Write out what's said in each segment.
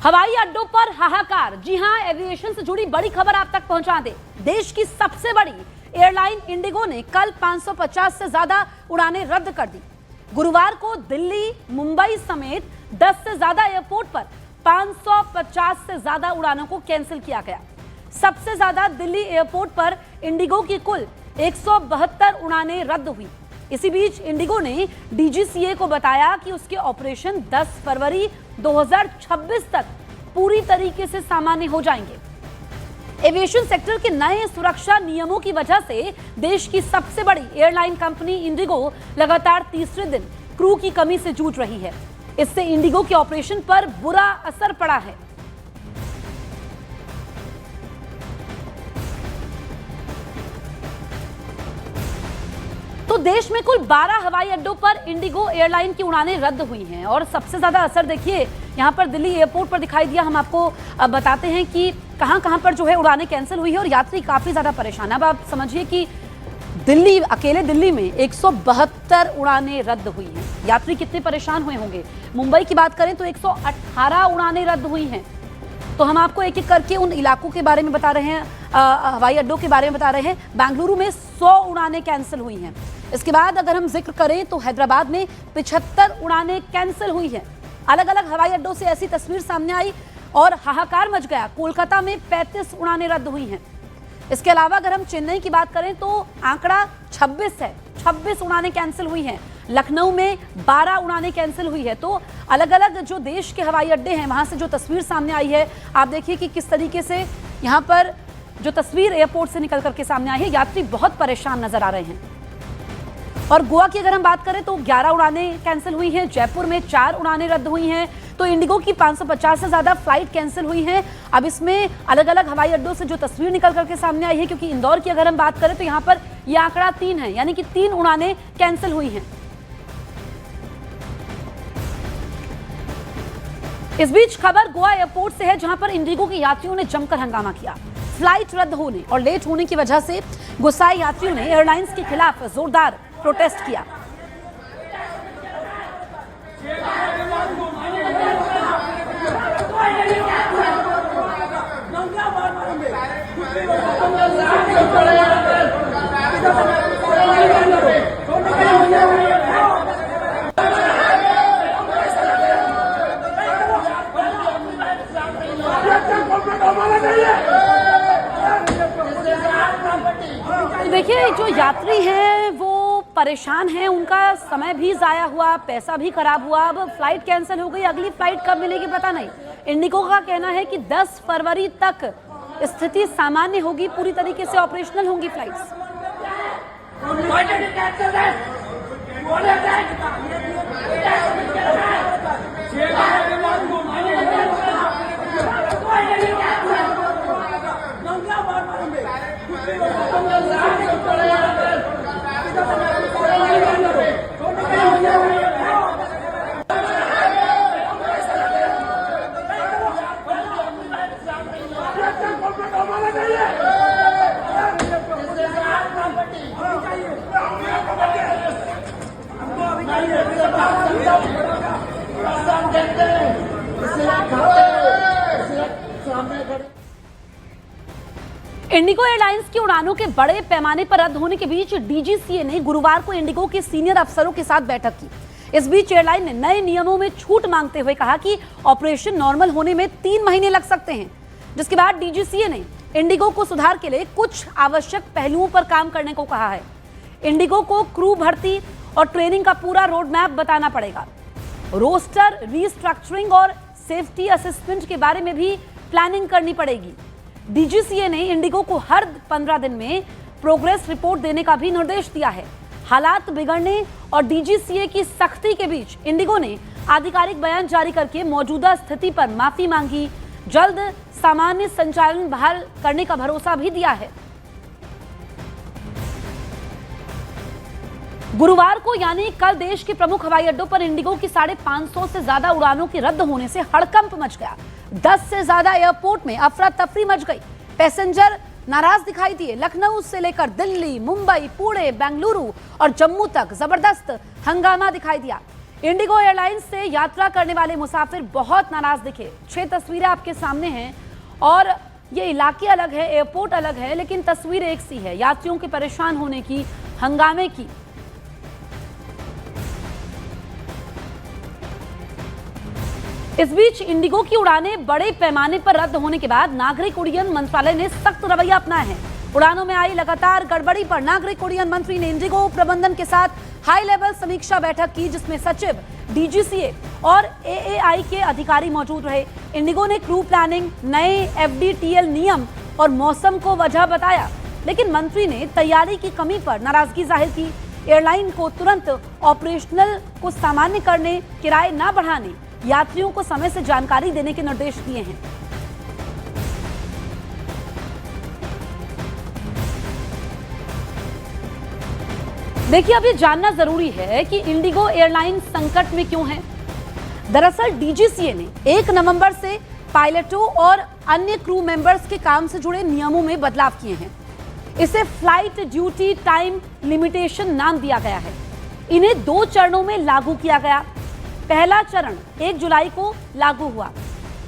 हवाई अड्डों पर हाहाकार। जी हां, एविएशन से जुड़ी बड़ी खबर आप तक पहुंचा दे। देश की सबसे बड़ी एयरलाइन इंडिगो ने कल 550 से ज्यादा उड़ानें रद्द कर दी। गुरुवार को दिल्ली, मुंबई समेत 10 से ज्यादा एयरपोर्ट पर 550 से ज्यादा उड़ानों को कैंसिल किया गया। सबसे ज्यादा दिल्ली एयरपोर्ट पर इंडिगो की कुल 172 उड़ानें रद्द हुई। इसी बीच इंडिगो ने डीजीसीए को बताया कि उसके ऑपरेशन 10 फरवरी 2026 तक पूरी तरीके से सामान्य हो जाएंगे। एविएशन सेक्टर के नए सुरक्षा नियमों की वजह से देश की सबसे बड़ी एयरलाइन कंपनी इंडिगो लगातार तीसरे दिन क्रू की कमी से जूझ रही है। इससे इंडिगो के ऑपरेशन पर बुरा असर पड़ा है। तो देश में कुल 12 हवाई अड्डों पर इंडिगो एयरलाइन की उड़ानें रद्द हुई हैं और सबसे ज्यादा असर देखिए यहां पर दिल्ली एयरपोर्ट पर दिखाई दिया। हम आपको बताते हैं कि कहां पर जो है उड़ानें कैंसिल हुई है और यात्री काफी ज्यादा परेशान। अब आप समझिए कि दिल्ली, अकेले दिल्ली में 172 उड़ानें रद्द हुई हैं। यात्री कितने परेशान हुए होंगे। मुंबई की बात करें तो 118 उड़ानें रद्द हुई हैं। तो हम आपको एक एक करके उन इलाकों के बारे में बता रहे हैं, हवाई अड्डों के बारे में बता रहे हैं। बेंगलुरु में 100 उड़ानें कैंसिल हुई हैं। इसके बाद अगर हम जिक्र करें तो हैदराबाद में 75 उड़ानें कैंसिल हुई हैं। अलग अलग हवाई अड्डों से ऐसी तस्वीर सामने आई और हाहाकार मच गया। कोलकाता में 35 उड़ानें रद्द हुई हैं। इसके अलावा अगर हम चेन्नई की बात करें तो आंकड़ा 26 है। 26 उड़ानें कैंसिल हुई हैं। लखनऊ में 12 उड़ानें कैंसिल हुई है। तो अलग अलग जो देश के हवाई अड्डे हैं वहां से जो तस्वीर सामने आई है, आप देखिए कि किस तरीके से यहां पर जो तस्वीर एयरपोर्ट से निकल करके सामने आई है, यात्री बहुत परेशान नजर आ रहे हैं। और गोवा की अगर हम बात करें तो 11 उड़ानें कैंसिल हुई हैं। जयपुर में 4 उड़ानें रद्द हुई हैं। तो इंडिगो की 550 से ज्यादा फ्लाइट कैंसिल हुई हैं। अब इसमें अलग अलग हवाई अड्डों से जो तस्वीर निकल करके सामने आई है, क्योंकि इंदौर की अगर हम बात करें तो यहां पर यह आंकड़ा 3 है, यानी कि 3 उड़ानें कैंसिल हुई हैं। इस बीच खबर गोवा एयरपोर्ट से है, जहां पर इंडिगो के यात्रियों ने जमकर हंगामा किया। फ्लाइट रद्द होने और लेट होने की वजह से गुस्साए यात्रियों ने एयरलाइंस के खिलाफ जोरदार प्रोटेस्ट किया। देखिए, जो यात्री हैं वो परेशान हैं, उनका समय भी जाया हुआ, पैसा भी खराब हुआ। अब फ्लाइट कैंसिल हो गई, अगली फ्लाइट कब मिलेगी पता नहीं। इंडिगो का कहना है कि 10 फरवरी तक स्थिति सामान्य होगी, पूरी तरीके से ऑपरेशनल होंगी फ्लाइट्स। इंडिगो एयरलाइंस की उड़ानों के बड़े पैमाने पर रद्द होने के बीच डीजीसीए ने गुरुवार को इंडिगो के सीनियर अफसरों के साथ बैठक की। इस बीच एयरलाइन ने नए नियमों में छूट मांगते हुए कहा कि ऑपरेशन नॉर्मल होने में 3 महीने लग सकते हैं। जिसके बाद डीजीसीए ने इंडिगो को सुधार के लिए कुछ आवश्यक पहलुओं पर काम करने को कहा है। इंडिगो को क्रू भर्ती और ट्रेनिंग का पूरा रोड मैप बताना पड़ेगा। रोस्टर रीस्ट्रक्चरिंग और सेफ्टी असेसमेंट के बारे में भी प्लानिंग करनी पड़ेगी। डीजीसीए ने इंडिगो को हर 15 दिन में प्रोग्रेस रिपोर्ट देने का भी निर्देश दिया है। हालात बिगड़ने और डीजीसीए की सख्ती के बीच इंडिगो ने आधिकारिक बयान जारी करके मौजूदा स्थिति पर माफी मांगी। जल्द सामान्य संचालन बहाल करने का भरोसा भी दिया है। गुरुवार को यानी कल देश के प्रमुख हवाई अड्डों पर इंडिगो की 550 से ज्यादा उड़ानों के रद्द होने से हड़कंप मच गया। 10 से ज्यादा एयरपोर्ट में अफरा तफरी मच गई। पैसेंजर नाराज दिखाई दिए। लखनऊ से लेकर दिल्ली, मुंबई, पुणे, बेंगलुरु और जम्मू तक जबरदस्त हंगामा दिखाई दिया। इंडिगो एयरलाइंस से यात्रा करने वाले मुसाफिर बहुत नाराज दिखे। 6 तस्वीरें आपके सामने हैं और ये इलाके अलग है, एयरपोर्ट अलग है, लेकिन तस्वीर एक सी है, यात्रियों के परेशान होने की, हंगामे की। इस बीच इंडिगो की उड़ानें बड़े पैमाने पर रद्द होने के बाद नागरिक उड्डयन मंत्रालय ने सख्त रवैया अपनाया है। उड़ानों में आई लगातार गड़बड़ी पर नागरिक उड्डयन मंत्री ने इंडिगो प्रबंधन के साथ हाई लेवल समीक्षा बैठक की, जिसमें सचिव, डीजीसीए और एएआई के अधिकारी मौजूद रहे। इंडिगो ने क्रू प्लानिंग, नए एफडीटीएल नियम और मौसम को वजह बताया, लेकिन मंत्री ने तैयारी की कमी पर नाराजगी जाहिर की। एयरलाइन को तुरंत ऑपरेशनल को सामान्य करने, किराए न बढ़ाने, यात्रियों को समय से जानकारी देने के निर्देश दिए हैं। देखिए, अब ये जानना जरूरी है कि इंडिगो एयरलाइन संकट में क्यों है। दरअसल डीजीसीए ने 1 नवंबर से पायलटों और अन्य क्रू मेंबर्स के काम से जुड़े नियमों में बदलाव किए हैं। इसे फ्लाइट ड्यूटी टाइम लिमिटेशन नाम दिया गया है। इन्हें 2 चरणों में लागू किया गया। पहला चरण 1 जुलाई को लागू हुआ,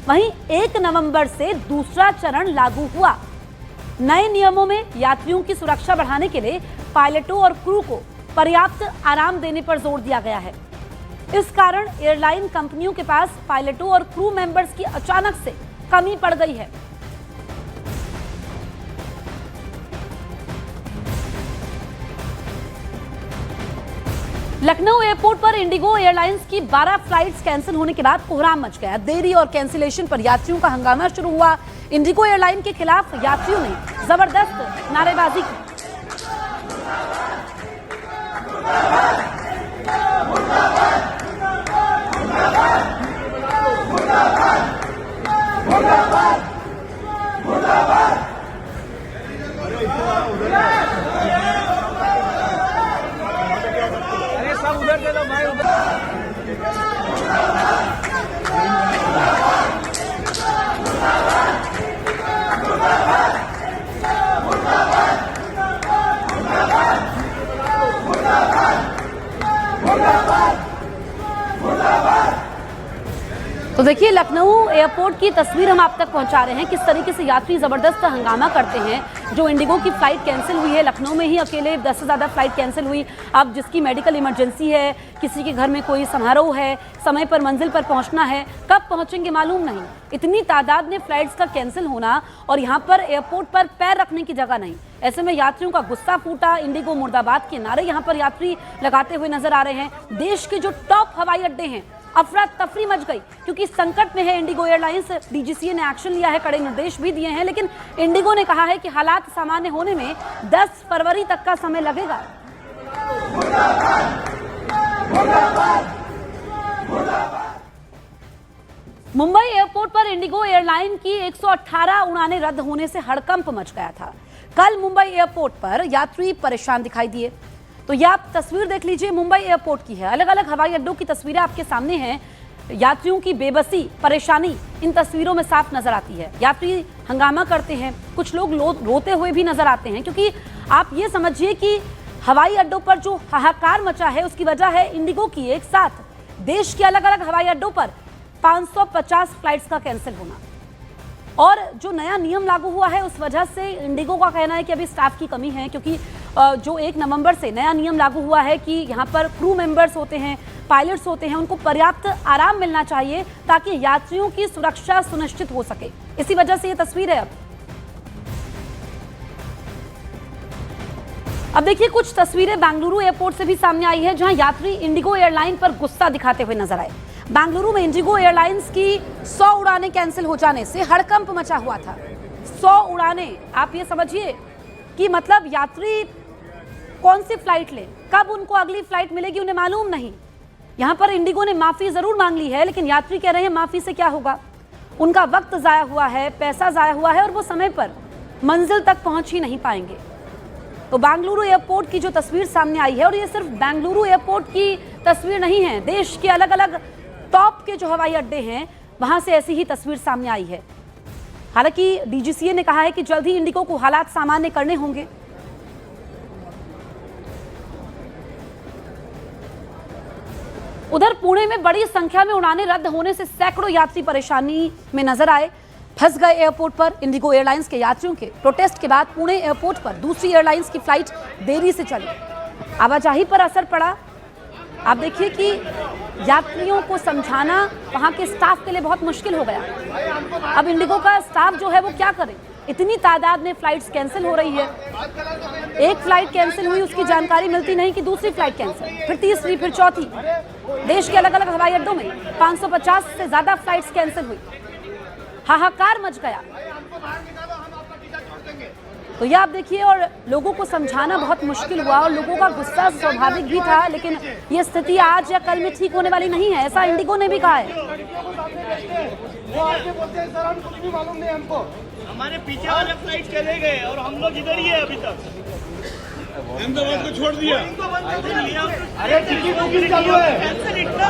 वहीं 1 नवंबर से दूसरा चरण लागू हुआ। नए नियमों में यात्रियों की सुरक्षा बढ़ाने के लिए पायलटों और क्रू को पर्याप्त आराम देने पर जोर दिया गया है। इस कारण एयरलाइन कंपनियों के पास पायलटों और क्रू मेंबर्स की अचानक से कमी पड़ गई है। लखनऊ एयरपोर्ट पर इंडिगो एयरलाइंस की 12 फ्लाइट्स कैंसिल होने के बाद कोहराम मच गया। देरी और कैंसिलेशन पर यात्रियों का हंगामा शुरू हुआ। इंडिगो एयरलाइन के खिलाफ यात्रियों ने जबरदस्त नारेबाजी की। सब उधर दे दो भाई, उधर। तो देखिए, लखनऊ एयरपोर्ट की तस्वीर हम आप तक पहुंचा रहे हैं। किस तरीके से यात्री जबरदस्त हंगामा करते हैं। जो इंडिगो की फ्लाइट कैंसिल हुई है, लखनऊ में ही अकेले 10 से ज़्यादा फ्लाइट कैंसिल हुई। अब जिसकी मेडिकल इमरजेंसी है, किसी के घर में कोई समारोह है, समय पर मंजिल पर पहुंचना है, कब पहुंचेंगे मालूम नहीं। इतनी तादाद में फ्लाइट्स का कैंसिल होना और यहाँ पर एयरपोर्ट पर पैर रखने की जगह नहीं। ऐसे में यात्रियों का गुस्सा फूटा। इंडिगो मुर्दाबाद के नारे यहाँ पर यात्री लगाते हुए नजर आ रहे हैं। देश के जो टॉप हवाई अड्डे हैं, अफरा तफरी मच गई, क्योंकि संकट में है इंडिगो एयरलाइंस। डीजीसीए ने एक्शन लिया है, कड़े निर्देश भी दिए हैं, लेकिन इंडिगो ने कहा है कि हालात सामान्य होने में 10 फरवरी तक का समय लगेगा। मुंबई एयरपोर्ट पर इंडिगो एयरलाइन की 118 उड़ानें रद्द होने से हड़कंप मच गया था। कल मुंबई एयरपोर्ट पर यात्री परेशान दिखाई दिए। तो यह आप तस्वीर देख लीजिए, मुंबई एयरपोर्ट की है। अलग अलग हवाई अड्डों की तस्वीरें आपके सामने हैं। यात्रियों की बेबसी, परेशानी इन तस्वीरों में साफ नजर आती है। यात्री हंगामा करते हैं, कुछ लोग रोते हुए भी नजर आते हैं, क्योंकि आप ये समझिए कि हवाई अड्डों पर जो हाहाकार मचा है उसकी वजह है इंडिगो की एक साथ देश के अलग अलग हवाई अड्डों पर 550 फ्लाइट्स का कैंसिल होना। और जो नया नियम लागू हुआ है उस वजह से इंडिगो का कहना है कि अभी स्टाफ की कमी है, क्योंकि जो 1 नवंबर से नया नियम लागू हुआ है कि यहाँ पर क्रू मेंबर्स होते हैं, पायलट्स होते हैं, उनको पर्याप्त आराम मिलना चाहिए ताकि यात्रियों की सुरक्षा सुनिश्चित हो सके। इसी वजह से ये तस्वीर है। अब देखिए, कुछ तस्वीरें बेंगलुरु एयरपोर्ट से भी सामने आई है, जहां यात्री इंडिगो एयरलाइन पर गुस्सा दिखाते हुए नजर आए। बेंगलुरु में इंडिगो एयरलाइंस की 100 उड़ानें कैंसिल हो जाने से हड़कंप मचा हुआ था। 100 उड़ानें, आप ये समझिए कि मतलब यात्री कौन सी फ्लाइट ले, कब उनको अगली फ्लाइट मिलेगी उन्हें मालूम नहीं। यहाँ पर इंडिगो ने माफी जरूर मांग ली है, लेकिन यात्री कह रहे हैं माफी से क्या होगा। उनका वक्त जाया हुआ है, पैसा जाया हुआ है और वो समय पर मंजिल तक पहुंच ही नहीं पाएंगे। तो बेंगलुरु एयरपोर्ट की जो तस्वीर सामने आई है, और ये सिर्फ बेंगलुरु एयरपोर्ट की तस्वीर नहीं है, देश के अलग अलग टॉप के जो हवाई अड्डे हैं वहां से ऐसी ही तस्वीर सामने आई है। हालांकि डीजीसीए ने कहा है कि जल्द ही इंडिगो को हालात सामान्य करने होंगे। उधर पुणे में बड़ी संख्या में उड़ानें रद्द होने से सैकड़ों यात्री परेशानी में नजर आए। फंस गए एयरपोर्ट पर इंडिगो एयरलाइंस के यात्रियों के प्रोटेस्ट के बाद पुणे एयरपोर्ट पर दूसरी एयरलाइंस की फ्लाइट देरी से चली। आवाजाही पर असर पड़ा। आप देखिए कि यात्रियों को समझाना वहां के स्टाफ के लिए बहुत मुश्किल हो गया। अब इंडिगो का स्टाफ जो है वो क्या करे, इतनी तादाद में फ्लाइट्स कैंसिल हो रही है। एक फ्लाइट कैंसिल हुई, उसकी जानकारी मिलती नहीं कि दूसरी फ्लाइट कैंसिल, फिर तीसरी, फिर चौथी। देश के अलग अलग हवाई अड्डों में 550 से ज्यादा फ्लाइट्स कैंसिल हुई। हाहाकार मच गया। तो ये आप देखिए, और लोगों को समझाना बहुत मुश्किल हुआ और लोगों का गुस्सा स्वाभाविक भी था, लेकिन ये स्थिति आज या कल में ठीक होने वाली नहीं है, ऐसा इंडिगो ने भी कहा है। वो आगे बोलते हैं सर हम कुछ भी मालूम नहीं हमको, हमारे पीछे वाले फ्लाइट चले गए और हम लोग इधर ही है अभी तक। अहमदाबाद को छोड़ दिया। इनको बंद कर दिया। अरे टिकट बुकिंग चालू है। कैंसिल इतना